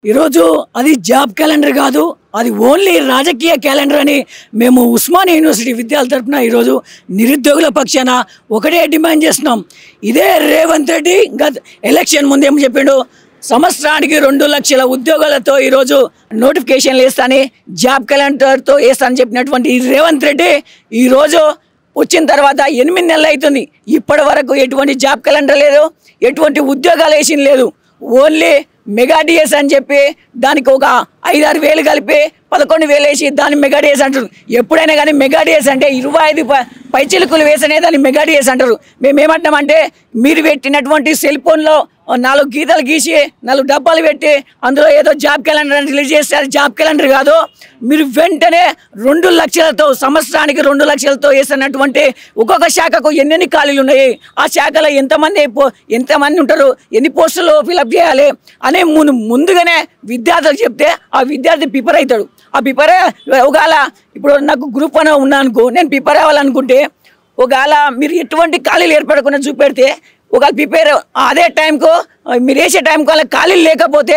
ఈరోజు అది job calendar కాదు, అది ఓన్లీ రాజకీయ క్యాలెండర్ అని మేము ఉస్మానియా యూనివర్సిటీ విద్యార్థుల తరపున ఈరోజు నిరుద్యోగుల పక్షాన ఒకటే డిమాండ్ చేస్తున్నాం. ఇదే రేవంత్ రెడ్డి గత ఎలక్షన్ ముందు ఏం చెప్పిండు, సంవత్సరానికి 2 లక్షల ఉద్యోగాలతో ఈరోజు నోటిఫికేషన్లు వేస్తానని జాబ్ క్యాలెండర్తో వేస్తానని చెప్పినటువంటి ఈ రేవంత్ రెడ్డి ఈరోజు వచ్చిన తర్వాత 8 నెలలు అవుతుంది. ఇప్పటి వరకు ఎటువంటి జాబ్ క్యాలెండర్ లేదు, ఎటువంటి ఉద్యోగాలు వేసిన లేదు. ఓన్లీ మెగా డిఎస్ అని చెప్పి దానికి ఒక 5-6 వేలు కలిపి 11,000 వేసి దాన్ని మెగా డిఎస్ అంటారు. ఎప్పుడైనా కానీ మెగా డిఎస్ అంటే 25 పైచిలుకులు వేసనే దాన్ని మెగా డిఎస్ అంటారు. మేము ఏమంటామంటే, మీరు పెట్టినటువంటి సెల్ ఫోన్లో 4 గీతలు గీసి 4 డబ్బాలు పెట్టి అందులో ఏదో జాబ్ క్యాలెండర్ అని రిలీజ్ చేస్తే అది జాబ్ క్యాలెండర్ కాదు. మీరు వెంటనే 2 లక్షలతో సంవత్సరానికి 2 లక్షలతో వేసినటువంటి ఒక్కొక్క శాఖకు ఎన్ని ఖాళీలు ఉన్నాయి, ఆ శాఖలో ఎంతమంది ఉంటారు, ఎన్ని పోస్టులు ఫిలప్ చేయాలి అని ముందుగానే విద్యార్థులకు చెప్తే ఆ విద్యార్థి ప్రిపేర్ అవుతాడు. ఆ ప్రిపేర్ ఒకవేళ ఇప్పుడు నాకు గ్రూప్ 1 ఉన్నా అనుకో, నేను ప్రిపేర్ అవ్వాలనుకుంటే ఒకవేళ మీరు ఎటువంటి ఖాళీలు ఏర్పడకుండా చూపెడితే ఒకవేళ ప్రిపేర్ అదే టైంకు మీరు వేసే టైంకు అలా ఖాళీలు లేకపోతే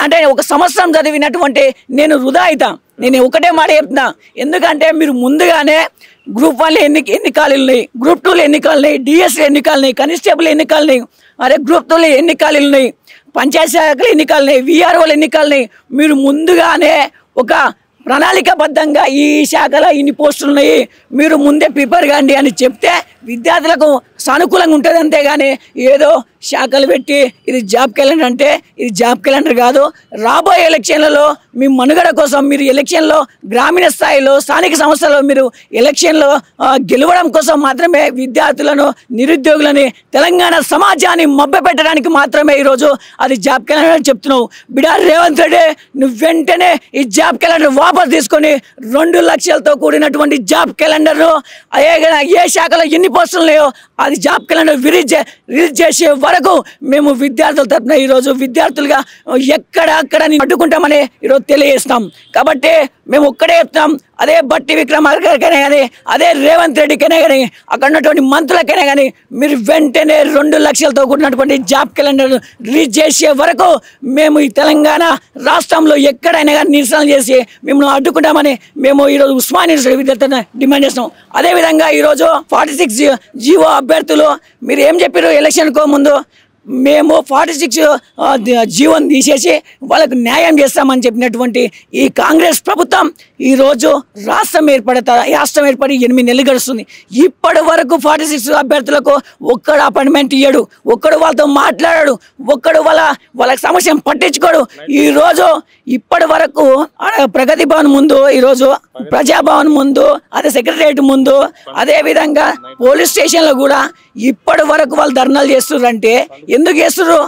అంటే 1 సంవత్సరం చదివినటువంటి నేను వృధా అవుతా. నేను ఒకటే మాట చెప్తున్నా, ఎందుకంటే మీరు ముందుగానే గ్రూప్ 1లో ఎన్ని ఖాళీలు ఉన్నాయి, గ్రూప్ 2లో ఎన్ని ఖాళీలు ఉన్నాయి, డిఎస్లో ఎన్ని ఖాళీలు ఉన్నాయి, కానిస్టేబుల్ ఎన్ని ఖాళీలు ఉన్నాయి, అరే గ్రూప్ 2లో ఎన్ని ఖాళీలు ఉన్నాయి, పంచాయతీ శాఖలు ఎన్ని ఖాళీలు ఉన్నాయి, విఆర్ఓలు ఎన్ని ఖాళీలు ఉన్నాయి, మీరు ముందుగానే ఒక ప్రణాళికాబద్ధంగా ఈ శాఖలో ఇన్ని పోస్టులు ఉన్నాయి, మీరు ముందే ప్రిపేర్ కాండి అని చెప్తే విద్యార్థులకు సానుకూలంగా ఉంటుంది. అంతేగాని ఏదో శాఖలు పెట్టి ఇది జాబ్ క్యాలెండర్ అంటే ఇది జాబ్ క్యాలెండర్ కాదు. రాబోయే ఎలక్షన్లలో మీ మనుగడ కోసం మీరు ఎలక్షన్లో గ్రామీణ స్థాయిలో స్థానిక సంస్థల్లో మీరు ఎలక్షన్లో గెలవడం కోసం మాత్రమే విద్యార్థులను, నిరుద్యోగులని, తెలంగాణ సమాజాన్ని మభ్యపెట్టడానికి మాత్రమే ఈరోజు అది జాబ్ క్యాలెండర్ అని చెప్తున్నావు. బిడారి రేవంత్ రెడ్డి, నువ్వు వెంటనే ఈ జాబ్ క్యాలెండర్ వాపస్ తీసుకొని 2 లక్షలతో కూడినటువంటి జాబ్ క్యాలెండర్ను ఏ శాఖలో ఎన్ని పోస్టులు ఉన్నాయో అది జాబ్ క్యాలెండర్ రిలీజ్ చేసే వరకు మేము విద్యార్థుల తరపున ఈరోజు విద్యార్థులుగా ఎక్కడక్కడ అడ్డుకుంటామని ఈరోజు తెలియజేస్తాం. కాబట్టి మేము ఒక్కడే చెప్తాం, అదే బట్టి విక్రమార్కైనా కానీ, అదే రేవంత్ రెడ్డికైనా కానీ, అక్కడ ఉన్నటువంటి మంత్రులకైనా కానీ మీరు వెంటనే 2 లక్షలతో కూడినటువంటి జాబ్ క్యాలెండర్ రిలీజ్ చేసే వరకు మేము ఈ తెలంగాణ రాష్ట్రంలో ఎక్కడైనా కానీ నిరసన చేసి మేము అడ్డుకుంటామని మేము ఈరోజు ఉస్మానియా విద్యార్థులను డిమాండ్ చేస్తున్నాం. అదేవిధంగా ఈరోజు 46 జీవో అభ్యర్థులు మీరు ఏం చెప్పారు ఎలక్షన్కో ముందు, మేము 46 జీవోని తీసేసి వాళ్ళకు న్యాయం చేస్తామని చెప్పినటువంటి ఈ కాంగ్రెస్ ప్రభుత్వం ఈరోజు రాష్ట్రం ఏర్పడి 8 నెలలు గడుస్తుంది. ఇప్పటి వరకు 46 అభ్యర్థులకు ఒక్కడు అపాయింట్మెంట్ ఇయ్యడు, ఒక్కడు వాళ్ళతో మాట్లాడాడు, ఒక్కడు వాళ్ళ సమస్యను పట్టించుకోడు. ఈరోజు ఇప్పటి వరకు ప్రగతి భవన్ ముందు, ఈరోజు ప్రజాభవన్ ముందు, అదే సెక్రటరియట్ ముందు, అదేవిధంగా పోలీస్ స్టేషన్లో కూడా ఇప్పటి వరకు వాళ్ళు ధర్నాలు చేస్తున్నారంటే ఎందుకు చేస్తున్నారు?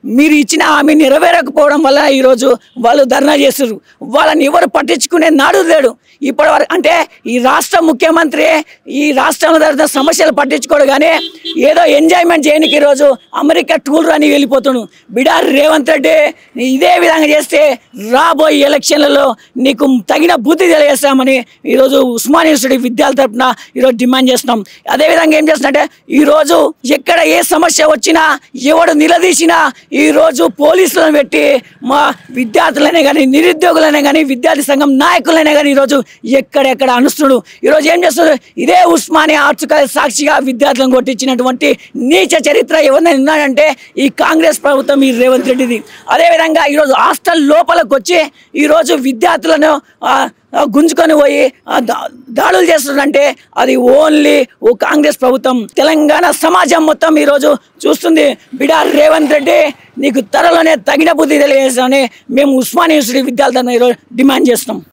మీరు ఇచ్చిన హామీ నెరవేరకపోవడం వల్ల ఈరోజు వాళ్ళు ధర్నా చేస్తున్నారు. వాళ్ళని ఎవరు పట్టించుకునే నాడు లేడు ఇప్పటివరకు. అంటే ఈ రాష్ట్ర ముఖ్యమంత్రి ఈ రాష్ట్రంలో జరుగుతున్న సమస్యలు పట్టించుకోడు, కానీ ఏదో ఎంజాయ్మెంట్ చేయడానికి ఈరోజు అమెరికా టూర్ అని వెళ్ళిపోతున్నాడు. బిడారి రేవంత్ రెడ్డి, ఇదే విధంగా చేస్తే రాబోయే ఎలక్షన్లలో నీకు తగిన బుద్ధి తెలియజేస్తామని ఈరోజు ఉస్మానియా యూనివర్సిటీ విద్యార్థుల తరపున ఈరోజు డిమాండ్ చేస్తున్నాం. అదేవిధంగా ఏం చేస్తున్నట్టే, ఈరోజు ఎక్కడ ఏ సమస్య వచ్చినా, ఎవడు నిలదీసినా ఈరోజు పోలీసులను పెట్టి మా విద్యార్థులనే కానీ, నిరుద్యోగులనే కానీ, విద్యార్థి సంఘం నాయకులనే కానీ ఈరోజు ఎక్కడెక్కడ అనుస్తున్నాడు. ఈరోజు ఏం చేస్తున్నాడు, ఇదే ఉస్మానియా ఆర్ట్స్ కాలేజ్ సాక్షిగా విద్యార్థులను కొట్టించినటువంటి నీచ చరిత్ర ఎవరైనా ఉన్నాడంటే ఈ కాంగ్రెస్ ప్రభుత్వం, ఈ రేవంత్ రెడ్డిది. అదేవిధంగా ఈరోజు హాస్టల్ లోపలికి వచ్చి ఈరోజు విద్యార్థులను గుంజుకొని పోయి దాడులు చేస్తుందంటే అది ఓన్లీ ఓ కాంగ్రెస్ ప్రభుత్వం. తెలంగాణ సమాజం మొత్తం ఈరోజు చూస్తుంది. బిడారి రేవంత్ రెడ్డి, నీకు త్వరలోనే తగిన బుద్ధి తెలియజేస్తామని మేము ఉస్మానియా యూనివర్సిటీ విద్యార్థులను ఈరోజు డిమాండ్ చేస్తున్నాం.